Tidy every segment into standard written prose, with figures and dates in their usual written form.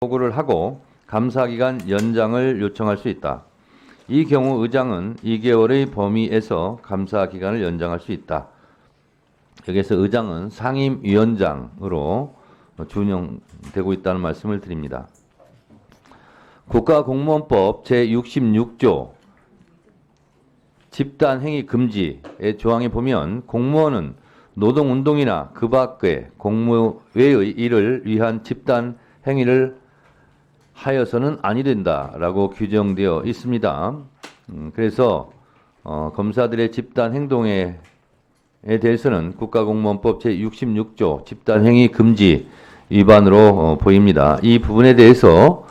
요구를 하고 감사기간 연장을 요청할 수 있다. 이 경우 의장은 2개월의 범위에서 감사기간을 연장할 수 있다. 여기서 의장은 상임위원장으로 준용되고 있다는 말씀을 드립니다. 국가공무원법 제66조 집단행위 금지의 조항에 보면 공무원은 노동운동이나 그 밖의 공무 외의 일을 위한 집단행위를 하여서는 아니 된다라고 규정되어 있습니다. 그래서 검사들의 집단 행동에 대해서는 국가공무원법 제66조 집단행위 금지 위반으로 보입니다. 이 부분에 대해서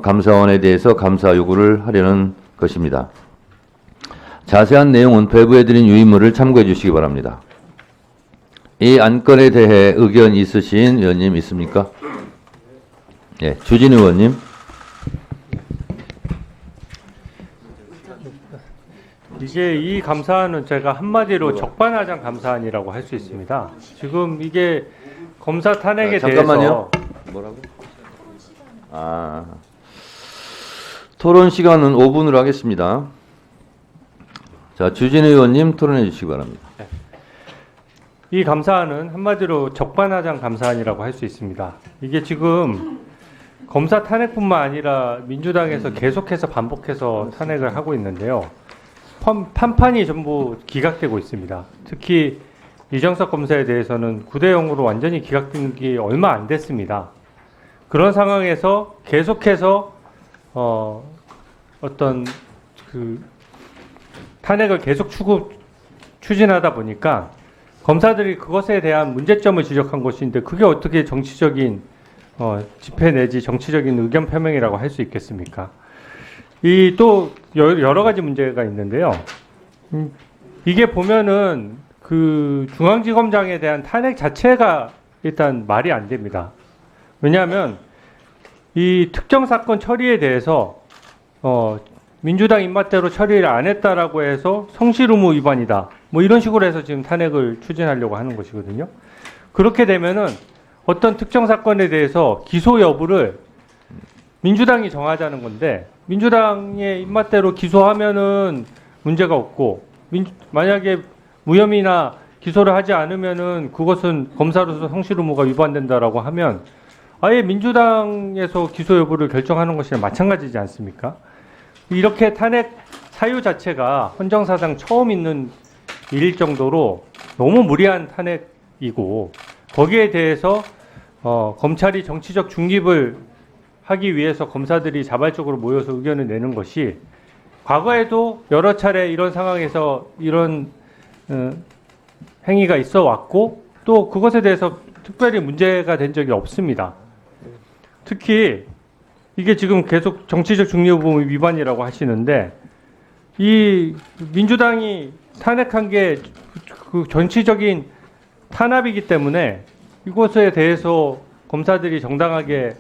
감사원에 대해서 감사 요구를 하려는 것입니다. 자세한 내용은 배부해드린 유인물을 참고해 주시기 바랍니다. 이 안건에 대해 의견 있으신 의원님 있습니까? 예, 주진 의원님. 이게 이 감사안은 제가 한마디로 적반하장 감사안이라고 할 수 있습니다. 지금 이게 검사 탄핵에 잠깐만요. 대해서 뭐라고? 토론 시간은 5분으로 하겠습니다. 자, 주진 의원님 토론해 주시기 바랍니다. 이 감사안은 한마디로 적반하장 감사안이라고 할 수 있습니다. 이게 지금 검사 탄핵뿐만 아니라 민주당에서 계속해서 반복해서 탄핵을 하고 있는데요. 판판이 전부 기각되고 있습니다. 특히 이정석 검사에 대해서는 9대0으로 완전히 기각된 게 얼마 안 됐습니다. 그런 상황에서 계속해서 어떤 그 탄핵을 계속 추진하다 보니까 검사들이 그것에 대한 문제점을 지적한 것인데 그게 어떻게 정치적인 집회 내지 정치적인 의견 표명이라고 할 수 있겠습니까? 이 또 여러 가지 문제가 있는데요. 이게 보면은 그 중앙지검장에 대한 탄핵 자체가 일단 말이 안 됩니다. 왜냐하면 이 특정 사건 처리에 대해서 민주당 입맛대로 처리를 안 했다라고 해서 성실 의무 위반이다. 뭐 이런 식으로 해서 지금 탄핵을 추진하려고 하는 것이거든요. 그렇게 되면은 어떤 특정 사건에 대해서 기소 여부를 민주당이 정하자는 건데 민주당의 입맛대로 기소하면은 문제가 없고 만약에 무혐의나 기소를 하지 않으면은 그것은 검사로서 성실 의무가 위반된다라고 하면 아예 민주당에서 기소 여부를 결정하는 것이랑 마찬가지지 않습니까? 이렇게 탄핵 사유 자체가 헌정사상 처음 있는 일일 정도로 너무 무리한 탄핵이고 거기에 대해서 검찰이 정치적 중립을 하기 위해서 검사들이 자발적으로 모여서 의견을 내는 것이 과거에도 여러 차례 이런 상황에서 이런 행위가 있어 왔고 또 그것에 대해서 특별히 문제가 된 적이 없습니다. 특히 이게 지금 계속 정치적 중립 의무 위반이라고 하시는데 이 민주당이 탄핵한 게 그 정치적인 탄압이기 때문에 이것에 대해서 검사들이 정당하게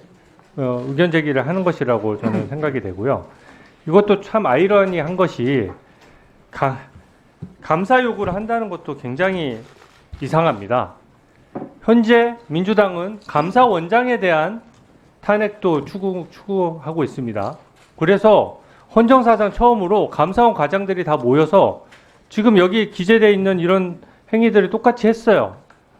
의견 제기를 하는 것이라고 저는 생각이 되고요. 이것도 참 아이러니한 것이 감사 요구를 한다는 것도 굉장히 이상합니다. 현재 민주당은 감사원장에 대한 탄핵도 추구하고 있습니다. 그래서 헌정사상 처음으로 감사원 과장들이 다 모여서 지금 여기 기재되어 있는 이런 행위들을 똑같이 했어요.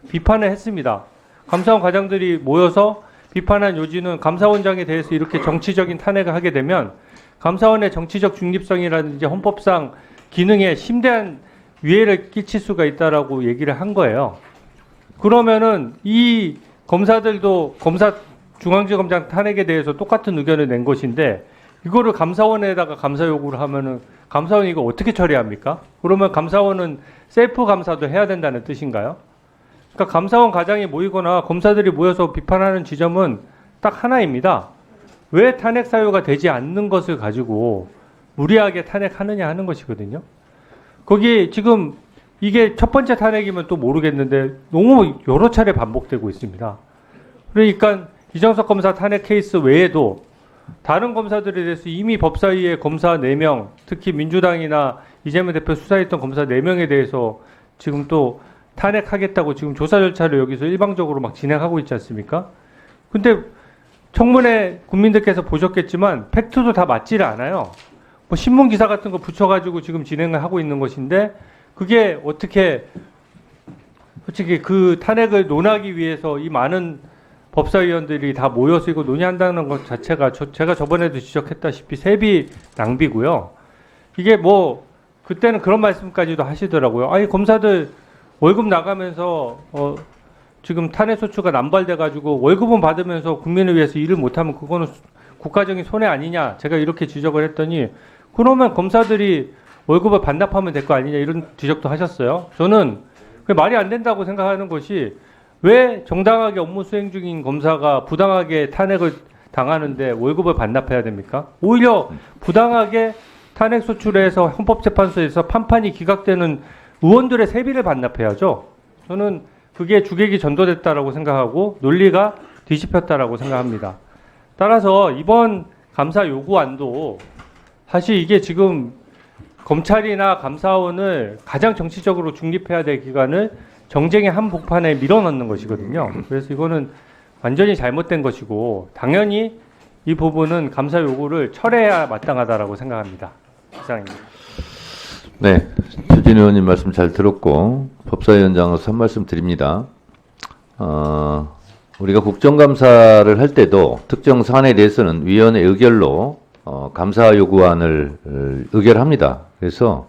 비판을 했습니다. 감사원 과장들이 모여서 비판한 요지는 감사원장에 대해서 이렇게 정치적인 탄핵을 하게 되면 감사원의 정치적 중립성이라든지 헌법상 기능에 심대한 위해를 끼칠 수가 있다라고 얘기를 한 거예요. 그러면은 이 검사들도 중앙지검장 탄핵에 대해서 똑같은 의견을 낸 것인데 이거를 감사원에다가 감사 요구를 하면은 감사원이 이거 어떻게 처리합니까? 그러면 감사원은 셀프 감사도 해야 된다는 뜻인가요? 그러니까 감사원 과장이 모이거나 검사들이 모여서 비판하는 지점은 딱 하나입니다. 왜 탄핵 사유가 되지 않는 것을 가지고 무리하게 탄핵하느냐 하는 것이거든요. 거기 지금 이게 첫 번째 탄핵이면 또 모르겠는데 너무 여러 차례 반복되고 있습니다. 그러니까 이정석 검사 탄핵 케이스 외에도 다른 검사들에 대해서 이미 법사위에 검사 4명, 특히 민주당이나 이재명 대표 수사했던 검사 4명에 대해서 지금 또 탄핵하겠다고 지금 조사 절차를 여기서 일방적으로 막 진행하고 있지 않습니까? 근데 청문회 국민들께서 보셨겠지만 팩트도 다 맞지를 않아요. 뭐 신문 기사 같은 거 붙여가지고 지금 진행을 하고 있는 것인데 그게 어떻게 솔직히 그 탄핵을 논하기 위해서 이 많은 법사위원들이 다 모여서 이거 논의한다는 것 자체가 제가 저번에도 지적했다시피 세비 낭비고요. 이게 뭐 그때는 그런 말씀까지도 하시더라고요. 아니 검사들 월급 나가면서 지금 탄핵 소추가 남발돼 가지고 월급은 받으면서 국민을 위해서 일을 못하면 그거는 국가적인 손해 아니냐, 제가 이렇게 지적을 했더니 그러면 검사들이 월급을 반납하면 될 거 아니냐 이런 지적도 하셨어요. 저는 그게 말이 안 된다고 생각하는 것이 왜 정당하게 업무 수행 중인 검사가 부당하게 탄핵을 당하는데 월급을 반납해야 됩니까? 오히려 부당하게 탄핵 소추해서 헌법재판소에서 판판이 기각되는 의원들의 세비를 반납해야죠. 저는 그게 주객이 전도됐다라고 생각하고 논리가 뒤집혔다라고 생각합니다. 따라서 이번 감사 요구안도 사실 이게 지금 검찰이나 감사원을 가장 정치적으로 중립해야 될 기관을 정쟁의 한복판에 밀어넣는 것이거든요. 그래서 이거는 완전히 잘못된 것이고 당연히 이 부분은 감사 요구를 철회해야 마땅하다라고 생각합니다. 이상입니다. 네, 추진 의원님 말씀 잘 들었고 법사위원장으로서 한 말씀 드립니다. 우리가 국정감사를 할 때도 특정 사안에 대해서는 위원회 의결로 감사 요구안을 의결합니다. 그래서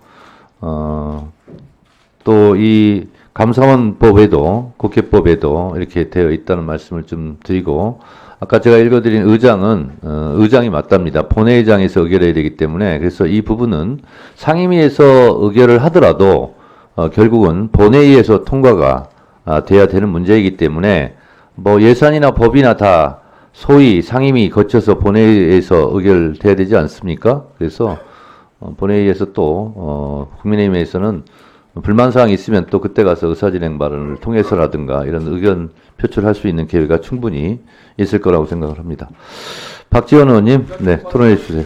또 이 감사원법에도 국회법에도 이렇게 되어 있다는 말씀을 좀 드리고, 아까 제가 읽어드린 의장은 의장이 맞답니다. 본회의장에서 의결해야 되기 때문에, 그래서 이 부분은 상임위에서 의결을 하더라도 결국은 본회의에서 통과가 돼야 되는 문제이기 때문에, 뭐 예산이나 법이나 다 소위 상임위 거쳐서 본회의에서 의결돼야 되지 않습니까? 그래서 본회의에서 또 국민의힘에서는 불만사항이 있으면 또 그때 가서 의사진행 발언을 통해서라든가 이런 의견 표출할 수 있는 기회가 충분히 있을 거라고 생각을 합니다. 박지원 의원님, 네, 토론해 주세요.